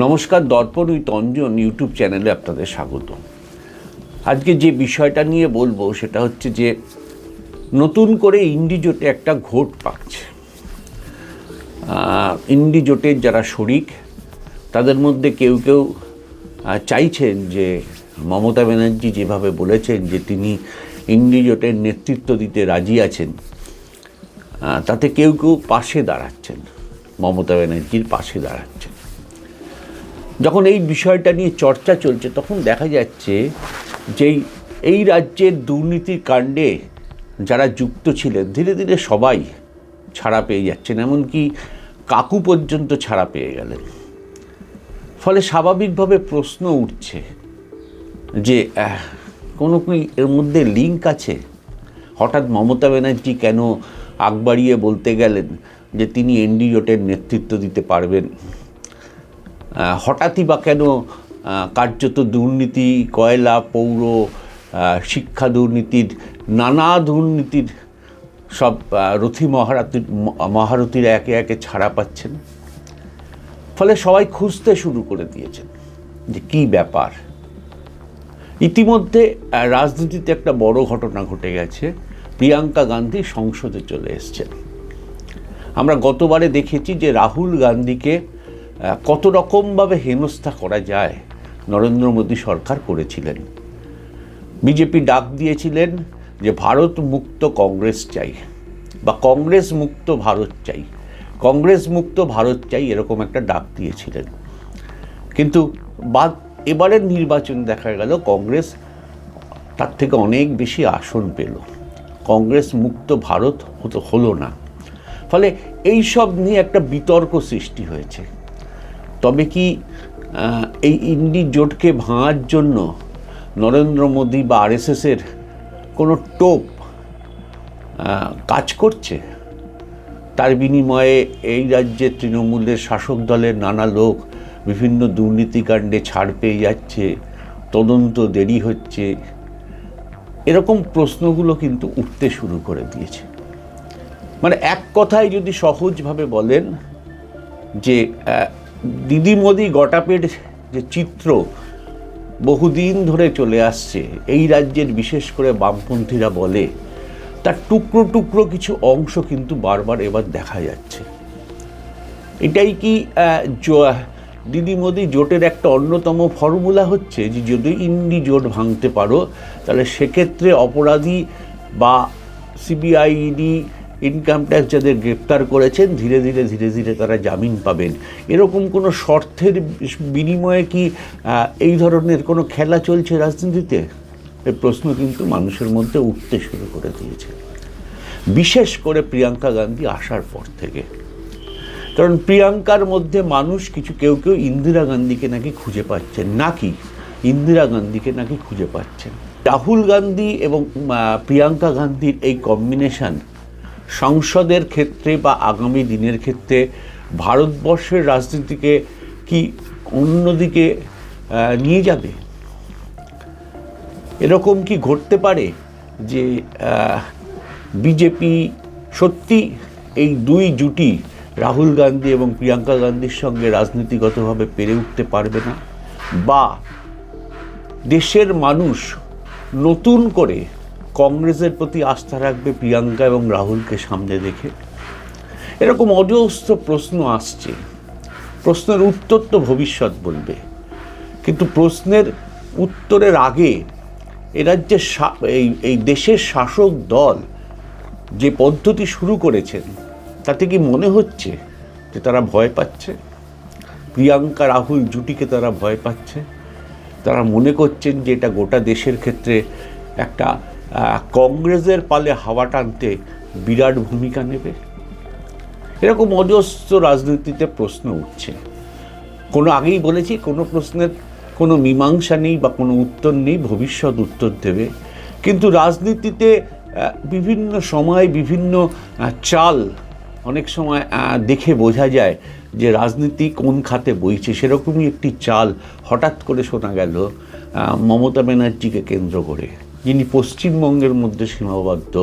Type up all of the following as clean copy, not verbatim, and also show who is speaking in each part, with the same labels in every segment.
Speaker 1: নমস্কার, দর্পণ with Anjan YouTube চ্যানেলে আপনাদের স্বাগত। আজকে যে বিষয়টা নিয়ে বলবো সেটা হচ্ছে যে নতুন করে ইন্ডি জোটে একটা ঘোট পাচ্ছে। ইন্ডি জোটের যারা শরিক তাদের মধ্যে কেউ কেউ চাইছেন যে মমতা ব্যানার্জি যেভাবে বলেছেন যে তিনি ইন্ডি জোটের নেতৃত্ব দিতে রাজি আছেন, তাতে কেউ কেউ পাশে দাঁড়াচ্ছেন, মমতা ব্যানার্জির পাশে দাঁড়াচ্ছেন। যখন এই বিষয়টা নিয়ে চর্চা চলছে তখন দেখা যাচ্ছে যে এই রাজ্যের দুর্নীতির কাণ্ডে যারা যুক্ত ছিলেন ধীরে ধীরে সবাই ছাড়া পেয়ে যাচ্ছেন, এমনকি কাকু পর্যন্ত ছাড়া পেয়ে গেলেন। ফলে স্বাভাবিকভাবে প্রশ্ন উঠছে যে কোনো কি এর মধ্যে লিঙ্ক আছে? হঠাৎ মমতা ব্যানার্জি কেন আগ বাড়িয়ে বলতে গেলেন যে তিনি এনডি জোটের নেতৃত্ব দিতে পারবেন? হঠাৎই বা কেন কার্যত দুর্নীতি, কয়লা, পৌর, শিক্ষা দুর্নীতির, নানা দুর্নীতির সব রথী মহারথীরা একে একে ছাড়া পাচ্ছেন? ফলে সবাই খুঁজতে শুরু করে দিয়েছেন যে কী ব্যাপার। ইতিমধ্যে রাজনীতিতে একটা বড় ঘটনা ঘটে গেছে। প্রিয়াঙ্কা গান্ধী সংসদে চলে এসছেন। আমরা গতবারে দেখেছি যে রাহুল গান্ধীকে কত রকমভাবে হেনস্থা করা যায় নরেন্দ্র মোদী সরকার করেছিলেন। বিজেপি ডাক দিয়েছিলেন যে ভারত মুক্ত কংগ্রেস চাই, বা কংগ্রেস মুক্ত ভারত চাই, কংগ্রেস মুক্ত ভারত চাই, এরকম একটা ডাক দিয়েছিলেন। কিন্তু এবারের নির্বাচন দেখা গেল কংগ্রেস তার থেকে অনেক বেশি আসন পেল, কংগ্রেস মুক্ত ভারত হলো না। ফলে এই সব নিয়ে একটা বিতর্ক সৃষ্টি হয়েছে। তবে কি এই ইন্ডি জোটকে ভাঙার জন্য নরেন্দ্র মোদী বা আরএসএসের কোনো টোপ কাজ করছে? তার বিনিময়ে এই রাজ্যের তৃণমূলের শাসক দলের নানা লোক বিভিন্ন দুর্নীতিকাণ্ডে ছাড় পেয়ে যাচ্ছে, তদন্ত দেরি হচ্ছে, এরকম প্রশ্নগুলো কিন্তু উঠতে শুরু করে দিয়েছে। মানে এক কথায় যদি সহজভাবে বলেন যে দিদি মোদি গটাপের যে চিত্র বহুদিন ধরে চলে আসছে এই রাজ্যের, বিশেষ করে বামপন্থীরা বলে, তার টুকরো টুকরো কিছু অংশ কিন্তু বারবার এবার দেখা যাচ্ছে। এটাই কি দিদি মোদি জোটের একটা অন্যতম ফর্মুলা হচ্ছে যে যদি ইন্ডি জোট ভাঙতে পারো তাহলে সেক্ষেত্রে অপরাধী বা সিবিআই, ইডি, ইনকাম ট্যাক্স যাদের গ্রেপ্তার করেছেন ধীরে ধীরে তারা জামিন পাবেন? এরকম কোনো শর্তের বিনিময়ে কি এই ধরনের কোনো খেলা চলছে রাজনীতিতে? এই প্রশ্ন কিন্তু মানুষের মধ্যে উঠতে শুরু করে দিয়েছে, বিশেষ করে প্রিয়াঙ্কা গান্ধী আসার পর থেকে। কারণ প্রিয়াঙ্কার মধ্যে মানুষ কেউ কেউ ইন্দিরা গান্ধীকে নাকি খুঁজে পাচ্ছেন, ইন্দিরা গান্ধীকে নাকি খুঁজে পাচ্ছেন। রাহুল গান্ধী এবং প্রিয়াঙ্কা গান্ধীর এই কম্বিনেশন সংসদের ক্ষেত্রে বা আগামী দিনের ক্ষেত্রে ভারতবর্ষের রাজনীতিকে কি অন্যদিকে নিয়ে যাবে? এরকম কি ঘটতে পারে যে বিজেপি সত্যি এই দুই জুটি রাহুল গান্ধী এবং প্রিয়াঙ্কা গান্ধীর সঙ্গে রাজনীতিগতভাবে পেরে উঠতে পারবে না, বা দেশের মানুষ নতুন করে কংগ্রেসের প্রতি আস্থা রাখবে প্রিয়াঙ্কা এবং রাহুলকে সামনে রেখে? এরকম অজস্র প্রশ্ন আসছে। প্রশ্নের উত্তর তো ভবিষ্যৎ বলবে, কিন্তু প্রশ্নের উত্তরের আগে এরাজ্যের এই দেশের শাসক দল যে পদ্ধতি শুরু করেছেন তাতে কি মনে হচ্ছে যে তারা ভয় পাচ্ছে? প্রিয়াঙ্কা রাহুল জুটিকে তারা ভয় পাচ্ছে? তারা মনে করছেন যে এটা গোটা দেশের ক্ষেত্রে একটা কংগ্রেসের পালে হাওয়া টানতে বিরাট ভূমিকা নেবে? এরকম অজস্র রাজনীতিতে প্রশ্ন উঠছে। আগেই বলেছি, কোনো প্রশ্নের কোনো মীমাংসা নেই বা কোনো উত্তর নেই, ভবিষ্যৎ উত্তর দেবে। কিন্তু রাজনীতিতে বিভিন্ন সময় বিভিন্ন চাল অনেক সময় দেখে বোঝা যায় যে রাজনীতি কোন খাতে বইছে। সেরকমই একটি চাল হঠাৎ করে শোনা গেল মমতা ব্যানার্জিকে কেন্দ্র করে, যিনি পশ্চিমবঙ্গের মধ্যে সীমাবদ্ধ,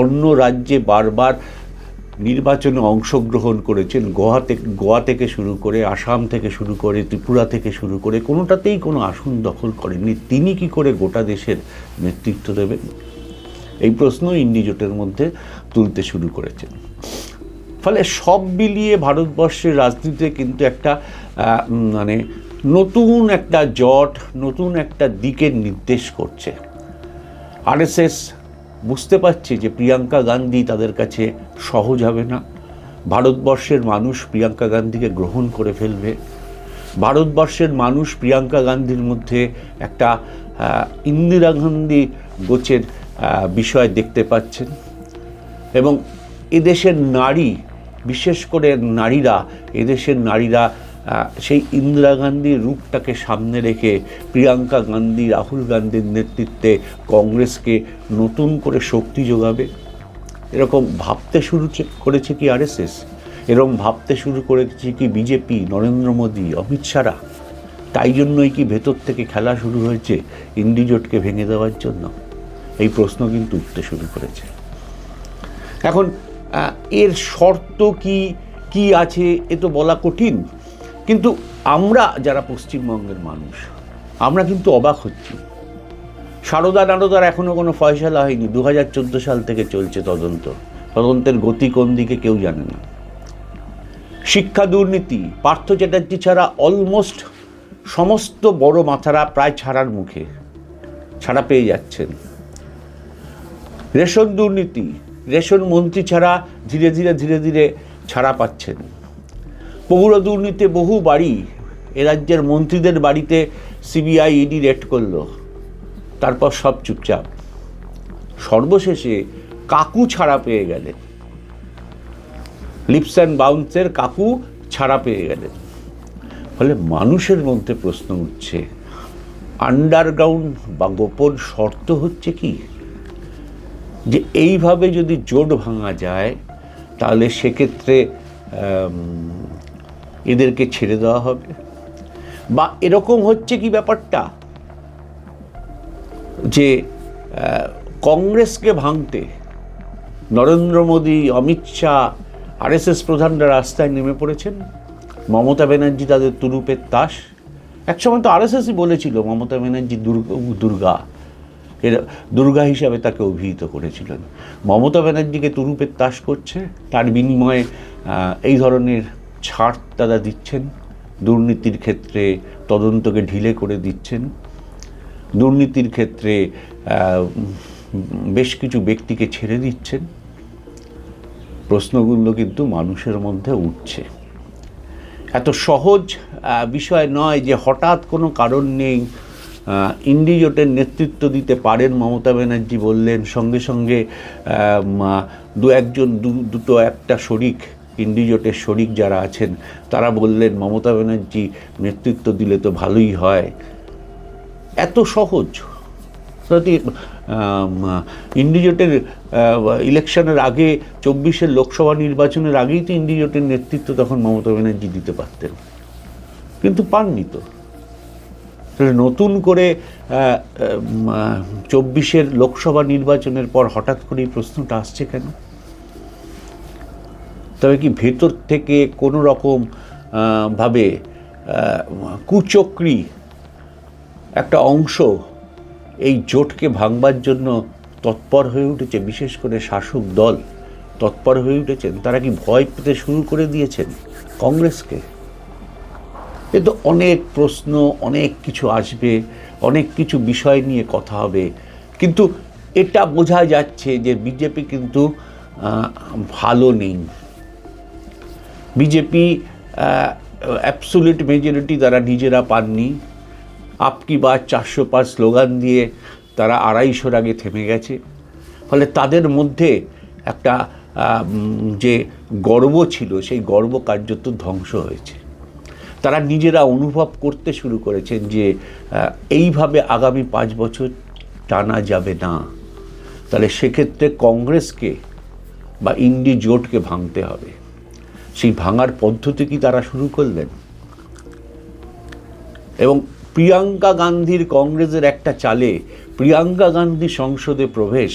Speaker 1: অন্য রাজ্যে বারবার নির্বাচনে অংশগ্রহণ করেছেন, গোয়া থেকে শুরু করে, আসাম থেকে শুরু করে, ত্রিপুরা থেকে শুরু করে, কোনোটাতেই কোনো আসন দখল করেননি। তিনি কি করে গোটা দেশের নেতৃত্ব দেবেন? এই প্রশ্ন ইন্ডি জোটের মধ্যে তুলতে শুরু করেছেন। ফলে সব মিলিয়ে ভারতবর্ষের রাজনীতিতে কিন্তু একটা মানে নতুন একটা জট, নতুন একটা দিকের নির্দেশ করছে। আরএসএস বুঝতে পারছে যে প্রিয়াঙ্কা গান্ধী তাদের কাছে সহজ হবে না। ভারতবর্ষের মানুষ প্রিয়াঙ্কা গান্ধীকে গ্রহণ করে ফেলবে। ভারতবর্ষের মানুষ প্রিয়াঙ্কা গান্ধীর মধ্যে একটা ইন্দিরা গান্ধী গোছের বিষয় দেখতে পাচ্ছেন, এবং এদেশের নারী, বিশেষ করে এদেশের নারীরা সেই ইন্দিরা গান্ধীর রূপটাকে সামনে রেখে প্রিয়াঙ্কা গান্ধী, রাহুল গান্ধীর নেতৃত্বে কংগ্রেসকে নতুন করে শক্তি যোগাবে। এরকম ভাবতে শুরু করেছে কি আরএসএস? এরকম ভাবতে শুরু করেছে কি বিজেপি, নরেন্দ্র মোদী, অমিত শাহরা? তাই জন্যই কি ভেতর থেকে খেলা শুরু হয়েছে ইন্ডি জোটকে ভেঙে দেওয়ার জন্য? এই প্রশ্ন কিন্তু উঠতে শুরু করেছে। এখন এর শর্ত কি আছে এ তো বলা কঠিন, কিন্তু আমরা যারা পশ্চিমবঙ্গের মানুষ, আমরা কিন্তু অবাক হচ্ছি। নারদার এখনও কোনো ফয়সালা হয়নি। 2014 সাল থেকে চলছে তদন্তের গতি কোন দিকে কেউ জানে না। শিক্ষা দুর্নীতি, পার্থ চ্যাটার্জি ছাড়া অলমোস্ট সমস্ত বড় মাথারা প্রায় ছাড়া পেয়ে যাচ্ছেন। রেশন দুর্নীতি, রেশন মন্ত্রী ছাড়া ধীরে ধীরে ছাড়া পাচ্ছেন। পৌর দুর্নীতি, বহু বাড়ি, এ রাজ্যের মন্ত্রীদের বাড়িতে সিবিআই ইডি রেড করলো, তারপর সব চুপচাপ। সর্বশেষে কাকু ছাড়া পেয়ে গেলেন, লিপস অ্যান্ড বাউন্সের কাকু ছাড়া পেয়ে গেলেন। ফলে মানুষের মধ্যে প্রশ্ন উঠছে, আন্ডারগ্রাউন্ড বা গোপন শর্ত হচ্ছে কি যে এইভাবে যদি জোট ভাঙা যায় তাহলে সেক্ষেত্রে এদেরকে ছেড়ে দেওয়া হবে? বা এরকম হচ্ছে কি ব্যাপারটা যে কংগ্রেসকে ভাঙতে নরেন্দ্র মোদী, অমিত শাহ, আরএসএস প্রধানরা রাস্তায় নেমে পড়েছেন? মমতা ব্যানার্জি তাদের তুরুপের তাস। একসময় তো আরএসএসই বলেছিল মমতা ব্যানার্জি দুর্গা হিসাবে তাকে অভিহিত করেছিলেন। মমতা ব্যানার্জিকে তুরুপের তাস করছে, তার বিনিময়ে এই ধরনের ছাড় তারা দিচ্ছেন। দুর্নীতির ক্ষেত্রে তদন্তকে ঢিলে করে দিচ্ছেন, দুর্নীতির ক্ষেত্রে বেশ কিছু ব্যক্তিকে ছেড়ে দিচ্ছেন। প্রশ্নগুলো কিন্তু মানুষের মধ্যে উঠছে। এত সহজ বিষয় নয় যে হঠাৎ কোনো কারণ নেই ইন্ডি জোটের নেতৃত্ব দিতে পারেন মমতা ব্যানার্জি বললেন, সঙ্গে সঙ্গে দুটো একটা শরিক, ইন্ডি জোটের শরিক যারা আছেন তারা বললেন মমতা ব্যানার্জি নেতৃত্ব দিলে তো ভালোই হয়। এত সহজ? ইন্ডি জোটের ইলেকশনের আগে, 24-এর লোকসভা নির্বাচনের আগেই তো ইন্ডি জোটের নেতৃত্ব তখন মমতা ব্যানার্জি দিতে পারতেন, কিন্তু পাননি তো। নতুন করে 24-এর লোকসভা নির্বাচনের পর হঠাৎ করে এই প্রশ্নটা আসছে কেন? তবে কি ভেতর থেকে কোনো রকম ভাবে কুচক্রী একটা অংশ এই জোটকে ভাঙবার জন্য তৎপর হয়ে উঠেছে? বিশেষ করে শাসক দল তৎপর হয়ে উঠেছেন। তারা কি ভয় পেতে শুরু করে দিয়েছেন কংগ্রেসকে? এ তো অনেক প্রশ্ন, অনেক কিছু আসবে, অনেক কিছু বিষয় নিয়ে কথা হবে, কিন্তু এটা বোঝা যাচ্ছে যে বিজেপি কিন্তু ভালো নেই। বিজেপি অ্যাবসোলিউট মেজরিটি তারা নিজেরা পাননি। আপকি বাত 400 পার স্লোগান দিয়ে তারা 250-এর আগে থেমে গেছে। ফলে তাদের মধ্যে একটা যে গর্ব ছিল, সেই গর্ব কার্যত ধ্বংস হয়েছে। তারা নিজেরা অনুভব করতে শুরু করেছেন যে এইভাবে আগামী 5 বছর টানা যাবে না। তাহলে সেক্ষেত্রে কংগ্রেসকে বা ইন্ডি জোটকে ভাঙতে হবে। সেই ভাঙার পদ্ধতি কি তারা শুরু করলেন? এবং প্রিয়াঙ্কা গান্ধীর কংগ্রেসের একটা চালে প্রিয়াঙ্কা গান্ধী সংসদে প্রবেশ,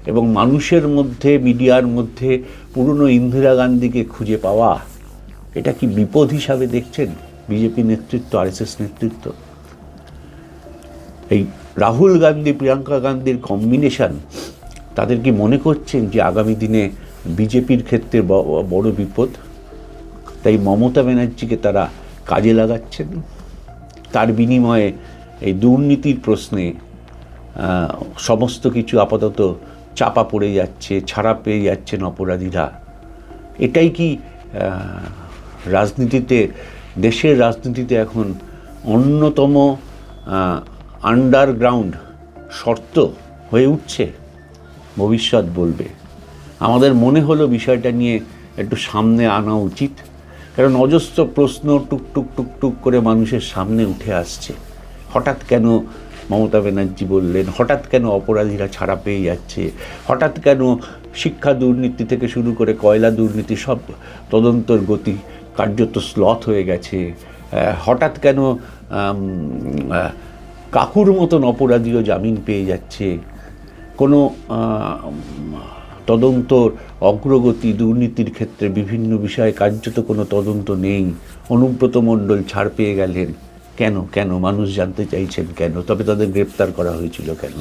Speaker 1: এবং মানুষের মধ্যে, মিডিয়ার মধ্যে পুরনো ইন্দিরা গান্ধীকে খুঁজে পাওয়া, এটা কি বিপদ হিসাবে দেখছেন বিজেপি নেতৃত্ব, আরএসএস নেতৃত্ব? এই রাহুল গান্ধী, প্রিয়াঙ্কা গান্ধীর কম্বিনেশন, তাদের কি মনে করছেন যে আগামী দিনে বিজেপির ক্ষেত্রে বড় বিপদ? তাই মমতা ব্যানার্জিকে তারা কাজে লাগাচ্ছেন। তার বিনিময়ে এই দুর্নীতির প্রশ্নে সমস্ত কিছু আপাতত চাপা পড়ে যাচ্ছে, ছাড়া পেয়ে যাচ্ছেন অপরাধীরা। এটাই কি রাজনীতিতে, দেশের রাজনীতিতে এখন অন্যতম আন্ডারগ্রাউন্ড শর্ত হয়ে উঠছে? ভবিষ্যৎ বলবে। আমাদের মনে হলো বিষয়টা নিয়ে একটু সামনে আনা উচিত, কারণ অজস্র প্রশ্ন টুকটুক টুকটুক করে মানুষের সামনে উঠে আসছে। হঠাৎ কেন মমতা ব্যানার্জি বললেন, হঠাৎ কেন অপরাধীরা ছাড়া পেয়ে যাচ্ছে, হঠাৎ কেন শিক্ষা দুর্নীতি থেকে শুরু করে কয়লা দুর্নীতি সব তদন্তর গতি কার্যত স্লথ হয়ে গেছে, হঠাৎ কেন কাকুর মতন অপরাধীও জামিন পেয়ে যাচ্ছে, কোনো তদন্তর অগ্রগতি, দুর্নীতির ক্ষেত্রে বিভিন্ন বিষয়ে কার্যত কোনো তদন্ত নেই, অনুব্রত মণ্ডল ছাড় পেয়ে গেলেন, কেন কেন মানুষ জানতে চাইছেন কেন? তবে তাদের গ্রেপ্তার করা হয়েছিল কেন?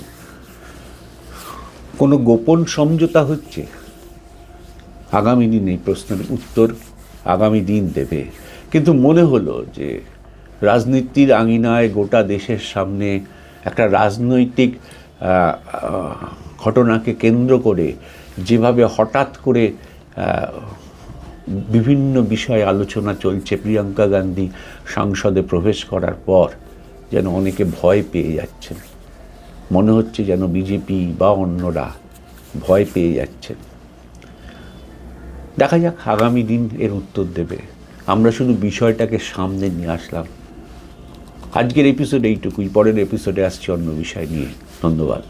Speaker 1: কোনো গোপন সমঝোতা হচ্ছে? আগামী দিন এই প্রশ্নের উত্তর আগামী দিন দেবে। কিন্তু মনে হলো যে রাজনীতির আঙিনায় গোটা দেশের সামনে একটা রাজনৈতিক ঘটনাকে কেন্দ্র করে যেভাবে হঠাৎ করে বিভিন্ন বিষয়ে আলোচনা চলছে, প্রিয়াঙ্কা গান্ধী সংসদে প্রবেশ করার পর যেন অনেকে ভয় পেয়ে যাচ্ছেন, মনে হচ্ছে যেন বিজেপি বা অন্যরা ভয় পেয়ে যাচ্ছেন। দেখা যাক আগামী দিন এর উত্তর দেবে। আমরা শুধু বিষয়টাকে সামনে নিয়ে আসলাম। আজকের এপিসোড এইটুকুই, পরের এপিসোডে আসছি অন্য বিষয় নিয়ে। ধন্যবাদ।